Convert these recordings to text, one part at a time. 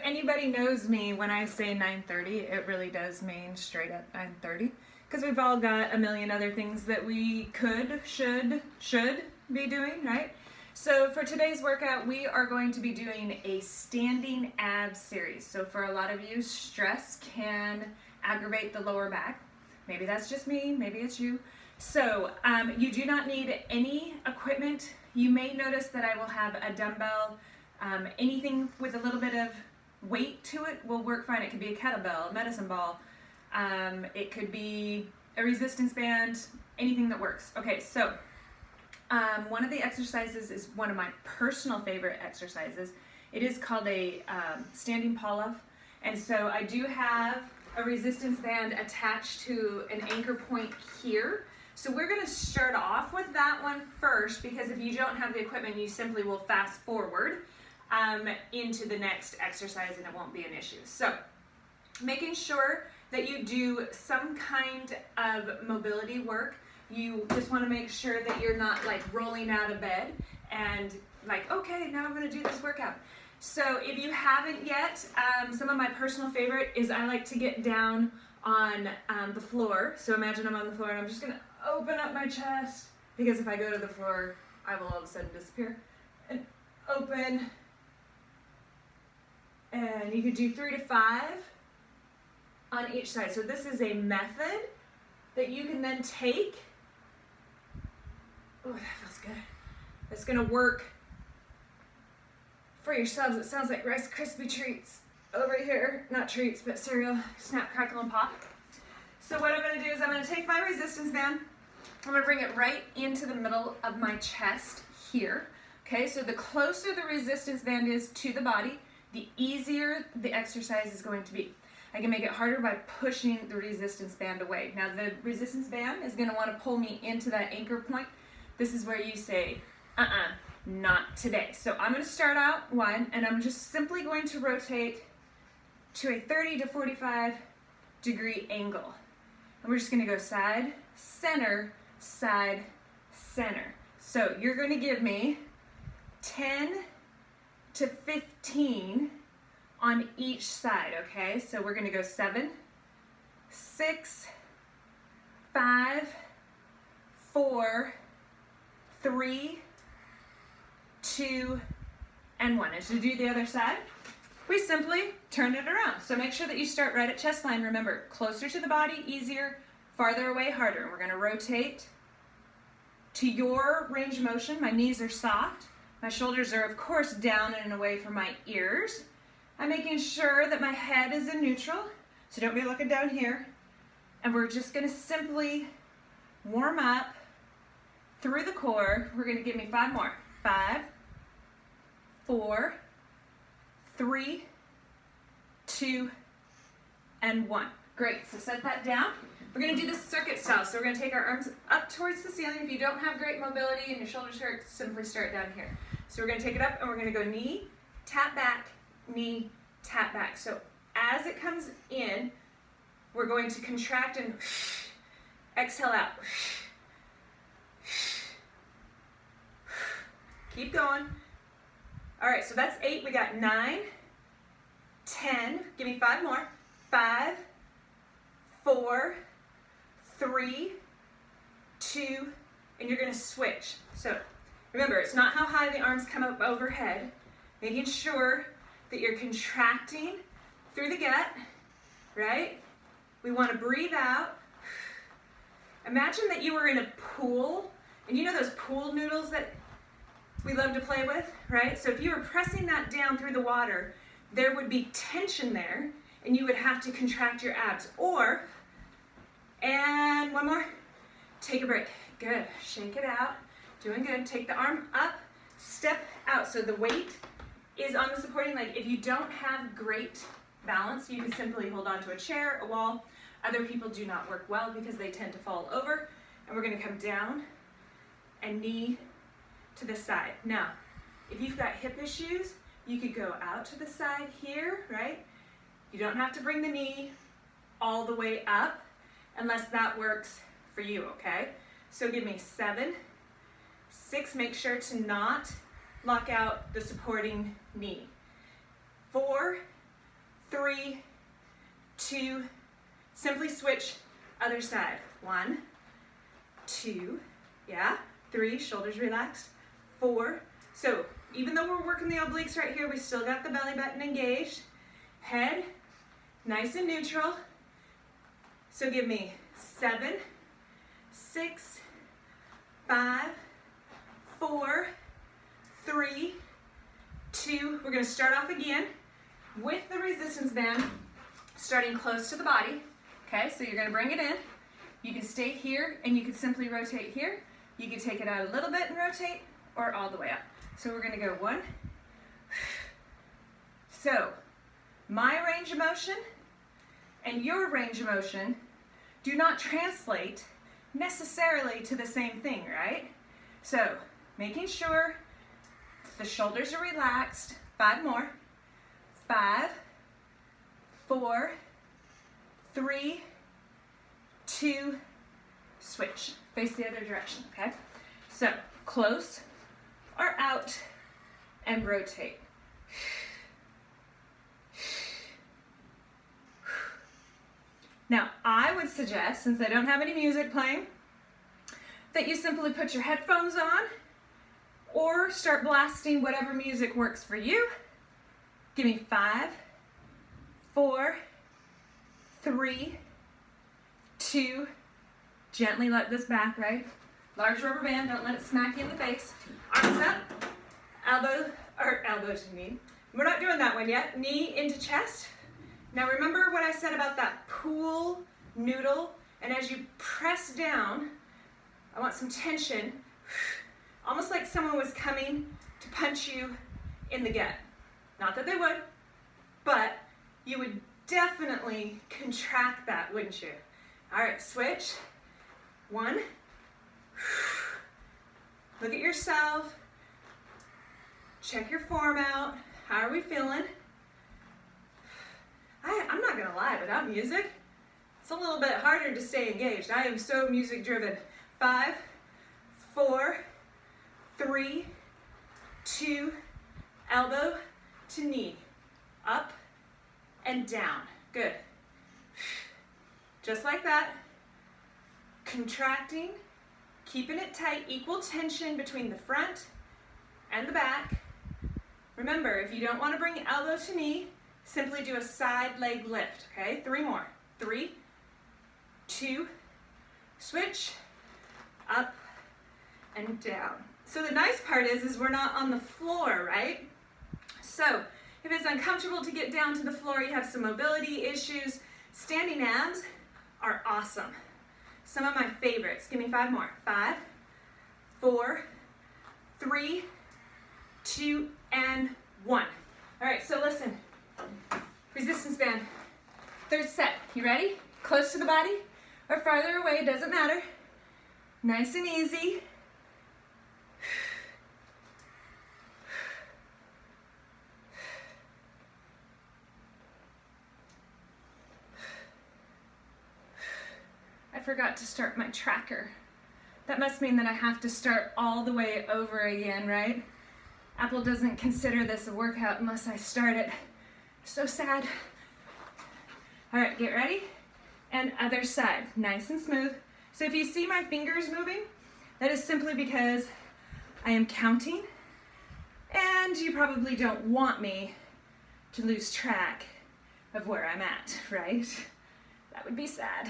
anybody knows me, when I say 9:30, it really does mean straight up 9:30, because we've all got a million other things that we could, should be doing, right? So for today's workout, we are going to be doing a standing abs series. So for a lot of you, stress can aggravate the lower back. Maybe that's just me, maybe it's you. So you do not need any equipment. You may notice that I will have a dumbbell. Anything with a little bit of weight to it will work fine. It could be a kettlebell, a medicine ball. It could be a resistance band, anything that works. Okay, so one of the exercises is one of my personal favorite exercises. It is called a standing pull-up. And so I do have a resistance band attached to an anchor point here. So we're going to start off with that one first, because if you don't have the equipment, you simply will fast forward into the next exercise and it won't be an issue. So making sure that you do some kind of mobility work. You just want to make sure that you're not like rolling out of bed and like, okay, now I'm going to do this workout. So if you haven't yet, some of my personal favorite is I like to get down on the floor. So imagine I'm on the floor and I'm just going to open up my chest, because if I go to the floor, I will all of a sudden disappear. And open. And you could do 3 to 5 on each side. So this is a method that you can then take. Oh, that feels good. It's going to work for yourselves. It sounds like Rice Krispie treats over here. Not treats, but cereal. Snap, crackle, and pop. So what I'm going to do is I'm going to take my resistance band. I'm going to bring it right into the middle of my chest here. Okay, so the closer the resistance band is to the body, the easier the exercise is going to be. I can make it harder by pushing the resistance band away. Now the resistance band is going to want to pull me into that anchor point. This is where you say, not today. So I'm going to start out one, and I'm just simply going to rotate to a 30 to 45 degree angle. And we're just going to go side, center, side, center. So you're going to give me 10 to 15 on each side, okay? So we're going to go 7, 6, 5, 4, 3, 2, and 1. And to do the other side, we simply turn it around. So make sure that you start right at chest line. Remember, closer to the body, easier, farther away, harder. And we're going to rotate to your range of motion. My knees are soft. My shoulders are, of course, down and away from my ears. I'm making sure that my head is in neutral, so don't be looking down here. And we're just going to simply warm up through the core. We're going to give me 5 more. 5, 4, 3, 2, and 1. Great, so set that down. We're going to do this circuit style. So we're going to take our arms up towards the ceiling. If you don't have great mobility and your shoulders hurt, simply start down here. So we're going to take it up and we're going to go knee, tap back, knee, tap back. So as it comes in, we're going to contract and exhale out. Keep going. All right, so that's 8. We got 9, 10. Give me 5 more. 5, 4, 3, 2, and you're going to switch. So remember, it's not how high the arms come up overhead. Making sure that you're contracting through the gut, right? We want to breathe out. Imagine that you were in a pool, and you know those pool noodles that we love to play with, right? So if you were pressing that down through the water, there would be tension there, and you would have to contract your abs. Or, and one more, take a break. Good, shake it out, doing good. Take the arm up, step out. So the weight is on the supporting leg. If you don't have great balance, you can simply hold on to a chair, a wall. Other people do not work well because they tend to fall over. And we're gonna come down and knee to the side. Now, if you've got hip issues, you could go out to the side here, right? You don't have to bring the knee all the way up unless that works for you, okay? So give me 7, 6, make sure to not lock out the supporting knee. 4, 3, 2, simply switch other side. 1, 2, yeah, 3, shoulders relaxed, 4. So even though we're working the obliques right here, we still got the belly button engaged. Head, nice and neutral. So give me 7, 6, 5, 4, 3, 2. We're gonna start off again with the resistance band, starting close to the body. Okay, so you're gonna bring it in. You can stay here and you can simply rotate here. You can take it out a little bit and rotate, or all the way up. So we're gonna go 1. So my range of motion and your range of motion do not translate necessarily to the same thing, right? So making sure the shoulders are relaxed. 5 more. 5, 4, 3, 2, switch. Face the other direction, okay? So close or out and rotate. Now, I would suggest, since I don't have any music playing, that you simply put your headphones on or start blasting whatever music works for you. Give me 5, 4, 3, 2, gently let this back, right? Large rubber band, don't let it smack you in the face. Arms up, elbow to knee. We're not doing that one yet. Knee into chest. Now remember what I said about that pool noodle, and as you press down, I want some tension, almost like someone was coming to punch you in the gut. Not that they would, but you would definitely contract that, wouldn't you? All right, switch. 1. Look at yourself. Check your form out. How are we feeling? I'm not gonna lie, without music, it's a little bit harder to stay engaged. I am so music driven. 5, 4, 3, 2, elbow to knee, up and down. Good. Just like that. Contracting, keeping it tight, equal tension between the front and the back. Remember, if you don't want to bring elbow to knee, simply do a side leg lift, okay? 3 more. 3, 2, switch, up and down. So the nice part is we're not on the floor, right? So if it's uncomfortable to get down to the floor, you have some mobility issues, standing abs are awesome. Some of my favorites. Give me 5 more. 5, 4, 3, 2, and 1. All right, so listen. Resistance band. 3rd set. You ready? Close to the body or farther away, doesn't matter. Nice and easy. I forgot to start my tracker. That must mean that I have to start all the way over again, right? Apple doesn't consider this a workout unless I start it. So sad. All right, get ready. And other side, nice and smooth. So if you see my fingers moving, that is simply because I am counting, and you probably don't want me to lose track of where I'm at, right? That would be sad.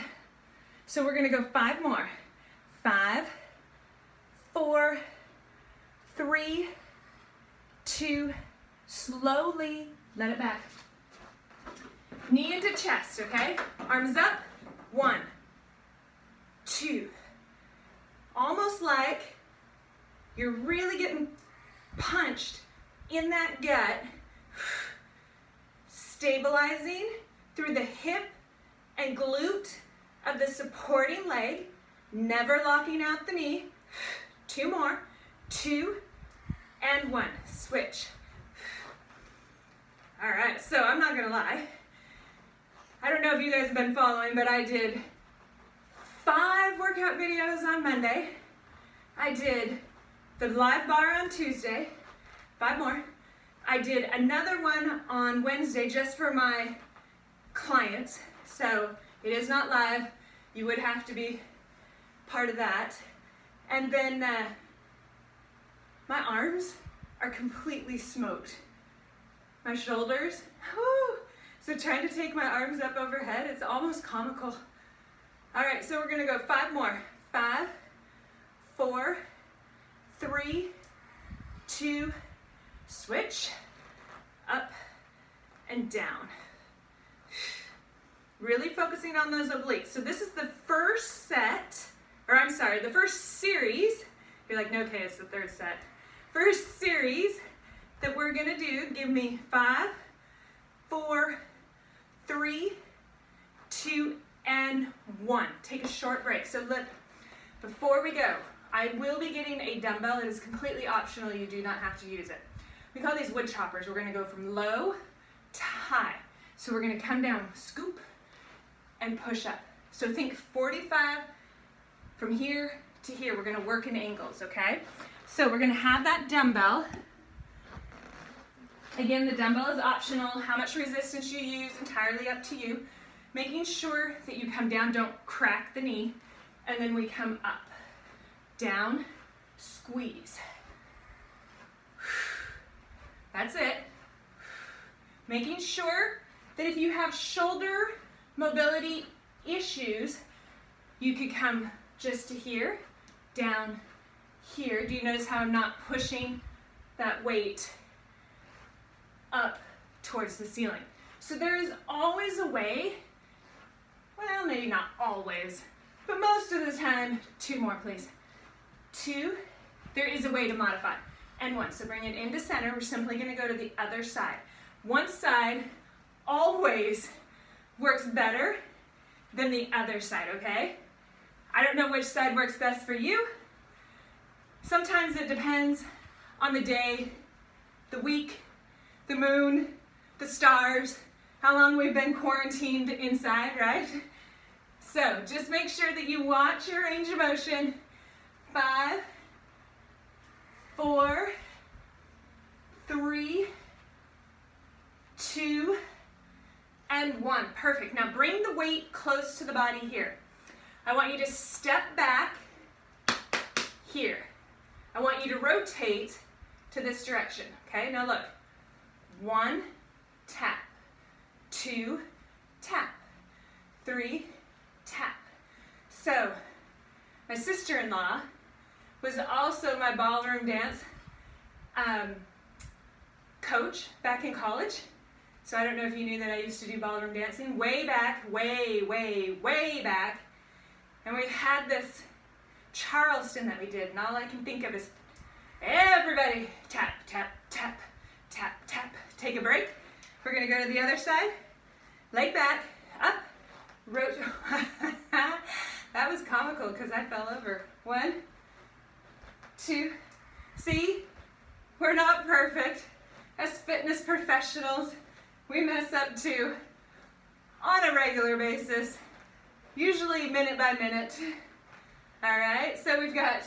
So we're gonna go 5 more. 5, 4, 3, 2, slowly let it back. Knee into chest, okay? Arms up. 1, 2. Almost like you're really getting punched in that gut. Stabilizing through the hip and glute of the supporting leg. Never locking out the knee. 2 more. 2 and 1. Switch. All right, so I'm not gonna lie. I don't know if you guys have been following, but I did 5 workout videos on Monday. I did the live bar on Tuesday, 5 more. I did another one on Wednesday just for my clients, so it is not live. You would have to be part of that. And then my arms are completely smoked. My shoulders, whoo. So trying to take my arms up overhead, it's almost comical. All right, so we're gonna go 5 more. 5, 4, 3, 2, switch, up and down. Really focusing on those obliques. So this is the first set, or I'm sorry, the first series. You're like, no, Kaye, it's the 3rd set. First series that we're gonna do. Give me 5, 4, 3, 2, and 1. Take a short break. So look, before we go, I will be getting a dumbbell. It is completely optional. You do not have to use it. We call these wood choppers. We're gonna go from low to high. So we're gonna come down, scoop, and push up. So think 45 from here to here. We're gonna work in angles, okay? So we're gonna have that dumbbell. Again, the dumbbell is optional. How much resistance you use, entirely up to you. Making sure that you come down, don't crack the knee, and then we come up. Down, squeeze. That's it. Making sure that if you have shoulder mobility issues, you could come just to here, down here. Do you notice how I'm not pushing that weight up towards the ceiling? So there is always a way, well, maybe not always, but most of the time, 2 more please. 2, there is a way to modify. And 1, so bring it into center. We're simply gonna go to the other side. One side always works better than the other side, okay? I don't know which side works best for you. Sometimes it depends on the day, the week, the moon, the stars, how long we've been quarantined inside, right? So just make sure that you watch your range of motion. 5, 4, 3, 2, and 1. Perfect. Now bring the weight close to the body here. I want you to step back here. I want you to rotate to this direction. Okay, now look. 1, tap. 2, tap. 3, tap. So, my sister-in-law was also my ballroom dance coach back in college. So I don't know if you knew that I used to do ballroom dancing way back, way back. And we had this Charleston that we did, and all I can think of is everybody tap, tap, tap, tap, tap. Take a break. We're gonna go to the other side. Leg back, up, rotate. That was comical because I fell over. 1, 2, see, we're not perfect. As fitness professionals, we mess up too on a regular basis, usually minute by minute. All right, so we've got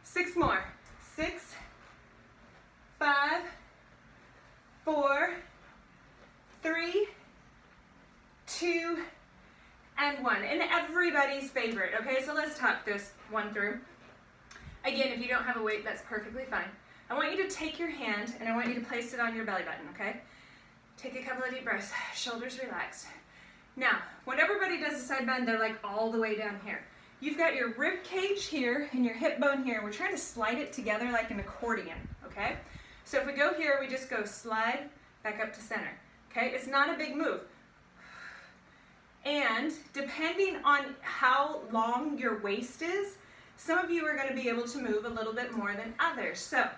6 more. 6, 5, 4, 3, 2, and 1. And everybody's favorite, okay? So let's talk this one through. Again, if you don't have a weight, that's perfectly fine. I want you to take your hand and I want you to place it on your belly button, okay? Take a couple of deep breaths, shoulders relaxed. Now, when everybody does a side bend, they're like all the way down here. You've got your rib cage here and your hip bone here. We're trying to slide it together like an accordion, okay? So if we go here, we just go slide back up to center, okay? It's not a big move. And depending on how long your waist is, some of you are going to be able to move a little bit more than others. So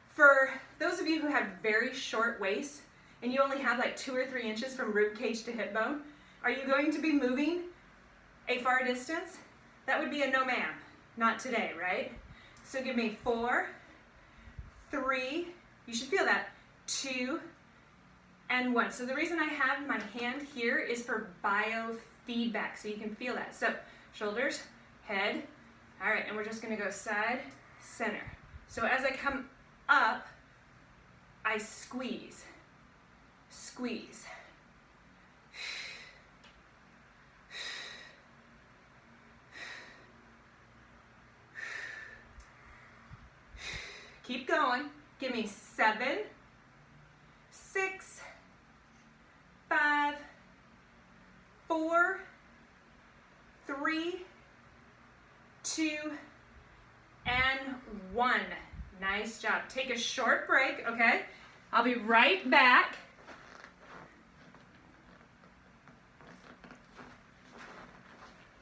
for those of you who have very short waists and you only have like 2 or 3 inches from rib cage to hip bone, are you going to be moving a far distance? That would be a no ma'am, not today, right? So give me 4, 3, you should feel that, 2, and 1. So the reason I have my hand here is for biofeedback, so you can feel that. So shoulders, head, all right, and we're just gonna go side, center. So as I come up, I squeeze, squeeze. going. Give me 7, 6, 5, 4, 3, 2, and 1. Nice job. Take a short break, okay? I'll be right back.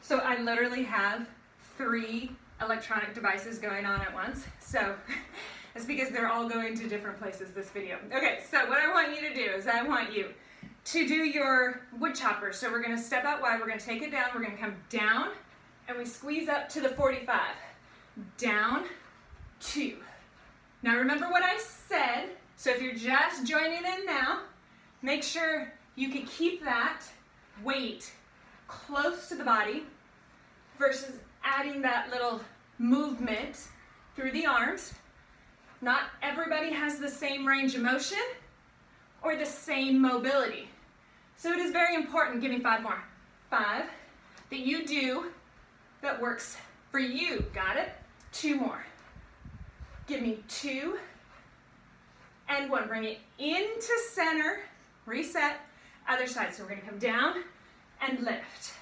So I literally have 3 electronic devices going on at once. So it's because they're all going to different places this video. Okay, so what I want you to do is I want you to do your wood chopper. So we're going to step out wide. We're going to take it down. We're going to come down and we squeeze up to the 45. Down, 2. Now remember what I said. So if you're just joining in now, make sure you can keep that weight close to the body versus adding that little movement through the arms. Not everybody has the same range of motion or the same mobility. So it is very important, give me 5 more. 5, that you do that works for you, got it? 2 more. Give me 2 and 1. Bring it into center, reset, other side. So we're gonna come down and lift,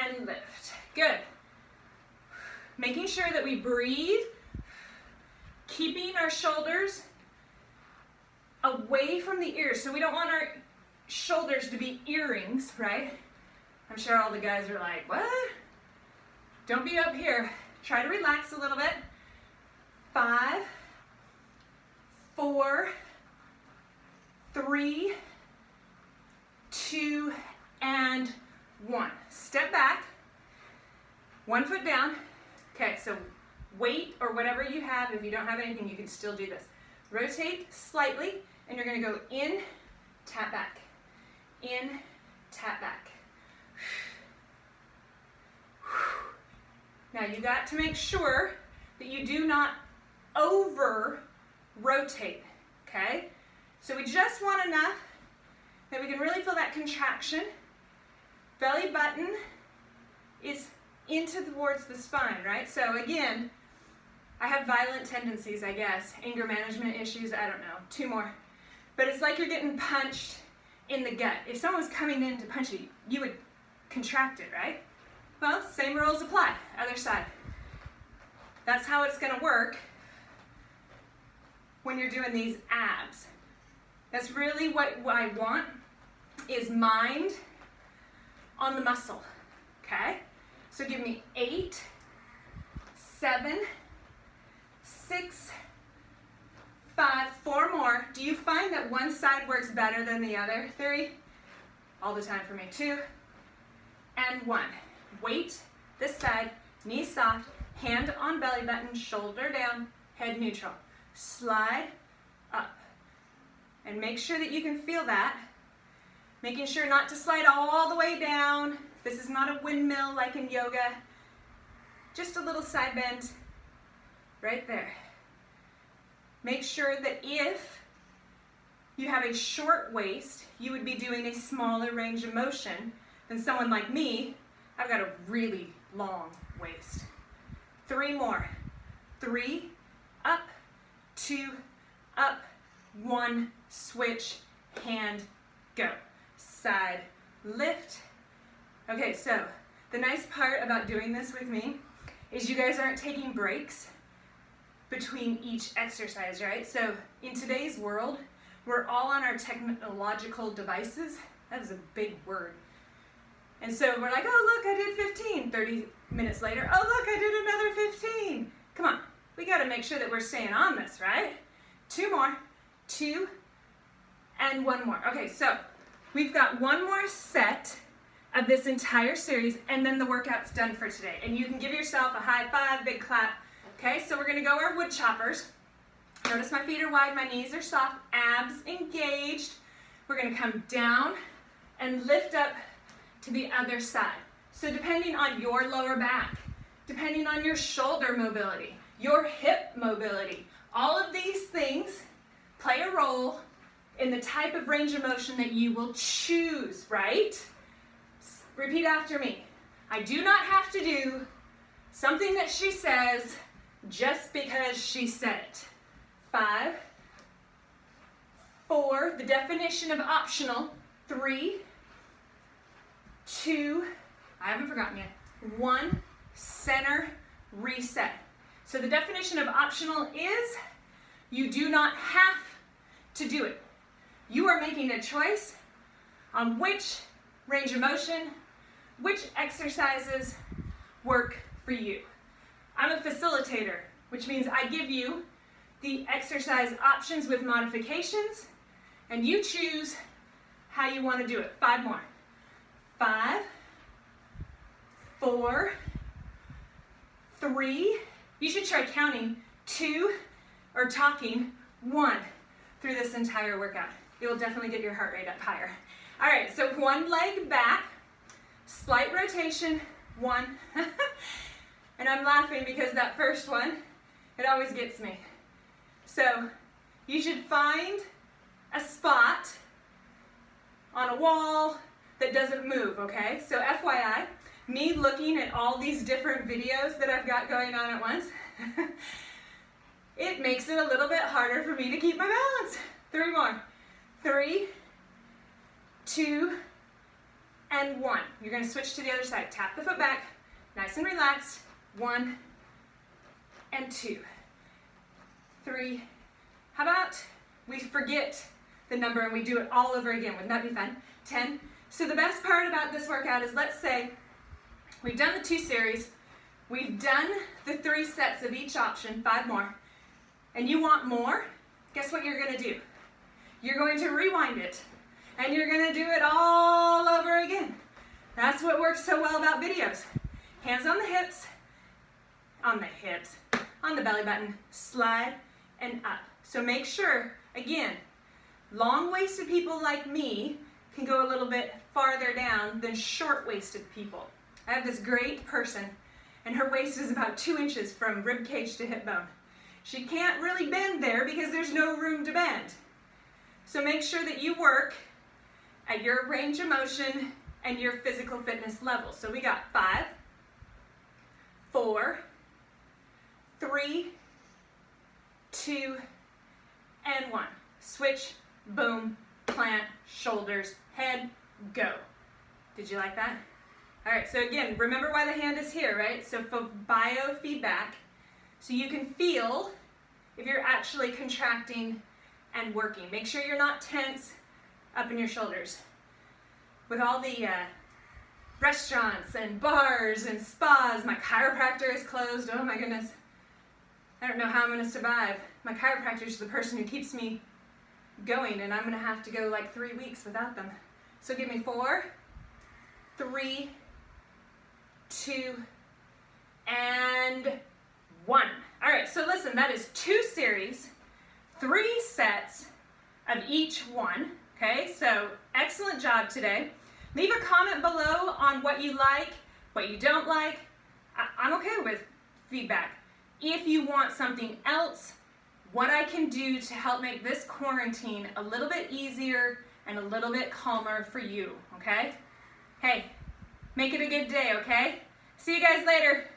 and lift. Good. Making sure that we breathe, keeping our shoulders away from the ears. So we don't want our shoulders to be earrings, right? I'm sure all the guys are like, what? Don't be up here. Try to relax a little bit. 5, 4, 3, 2, and 1. Step back. 1 foot down. Okay, so weight or whatever you have. If you don't have anything, you can still do this. Rotate slightly, and you're going to go in, tap back. In, tap back. Now you got to make sure that you do not over rotate, okay? So we just want enough that we can really feel that contraction. Belly button is into towards the spine, right? So again, I have violent tendencies, I guess. Anger management issues, I don't know. 2 more. But it's like you're getting punched in the gut. If someone was coming in to punch you, you would contract it, right? Well, same rules apply. Other side. That's how it's gonna work when you're doing these abs. That's really what I want, is mind on the muscle, okay? So give me 8, 7, 6, 5, 4 more. Do you find that one side works better than the other? 3, all the time for me. 2, and 1. Weight this side, knee soft, hand on belly button, shoulder down, head neutral. Slide up. And make sure that you can feel that. Making sure not to slide all the way down. This is not a windmill like in yoga. Just a little side bend right there. Make sure that if you have a short waist, you would be doing a smaller range of motion than someone like me. I've got a really long waist. 3 more. 3, up, 2, up, 1, switch, hand, go. Side, lift. Okay, so the nice part about doing this with me is you guys aren't taking breaks between each exercise, right? So in today's world, we're all on our technological devices. That is a big word. And so we're like, oh, look, I did 15. 30 minutes later, oh, look, I did another 15. Come on, we got to make sure that we're staying on this, right? 2 more, 2, and 1 more. Okay, so we've got 1 more set of this entire series, and then the workout's done for today. And you can give yourself a high five, big clap. Okay, so we're going to go our wood choppers. Notice my feet are wide, my knees are soft, abs engaged. We're going to come down and lift up to the other side. So depending on your lower back, depending on your shoulder mobility, your hip mobility, all of these things play a role in the type of range of motion that you will choose, right? Repeat after me. I do not have to do something that she says just because she said it. 5, 4, the definition of optional, 3, 2, I haven't forgotten yet, 1, center, reset. So the definition of optional is you do not have to do it. You are making a choice on which range of motion, which exercises work for you. I'm a facilitator, which means I give you the exercise options with modifications, and you choose how you want to do it. 5 more. 5, 4, 3, you should try counting 2 or talking 1 through this entire workout. It will definitely get your heart rate up higher. All right, so 1 leg back, slight rotation, 1. And I'm laughing because that first one, it always gets me. So you should find a spot on a wall that doesn't move, okay? So FYI, me looking at all these different videos that I've got going on at once, it makes it a little bit harder for me to keep my balance. 3 more. 3, 2, and 1. You're gonna switch to the other side. Tap the foot back, nice and relaxed. 1 and 2. 3. How about we forget the number and we do it all over again? Wouldn't that be fun? 10. So the best part about this workout is, let's say we've done the 2 series, we've done the 3 sets of each option, 5 more, and you want more. Guess what you're gonna do? You're going to rewind it, and you're gonna do it all over again. That's what works so well about videos. Hands on the hips, on the belly button, slide and up. So make sure, again, long-waisted people like me can go a little bit farther down than short-waisted people. I have this great person, and her waist is about 2 inches from rib cage to hip bone. She can't really bend there because there's no room to bend. So make sure that you work at your range of motion and your physical fitness level. So we got 5, 4, 3, 2, and 1. Switch, boom, plant, shoulders, head, go. Did you like that? All right, so again, remember why the hand is here, right? So for biofeedback, so you can feel if you're actually contracting and working. Make sure you're not tense up in your shoulders. With all the restaurants and bars and spas, my chiropractor is closed. Oh my goodness. I don't know how I'm gonna survive. My chiropractor is the person who keeps me going, and I'm gonna have to go like 3 weeks without them. So give me 4, 3, 2, and 1. All right, so listen, that is 2 series, 3 sets of each one, okay? So excellent job today. Leave a comment below on what you like, what you don't like. I'm okay with feedback. If you want something else, what I can do to help make this quarantine a little bit easier and a little bit calmer for you, okay? Hey, make it a good day, okay? See you guys later.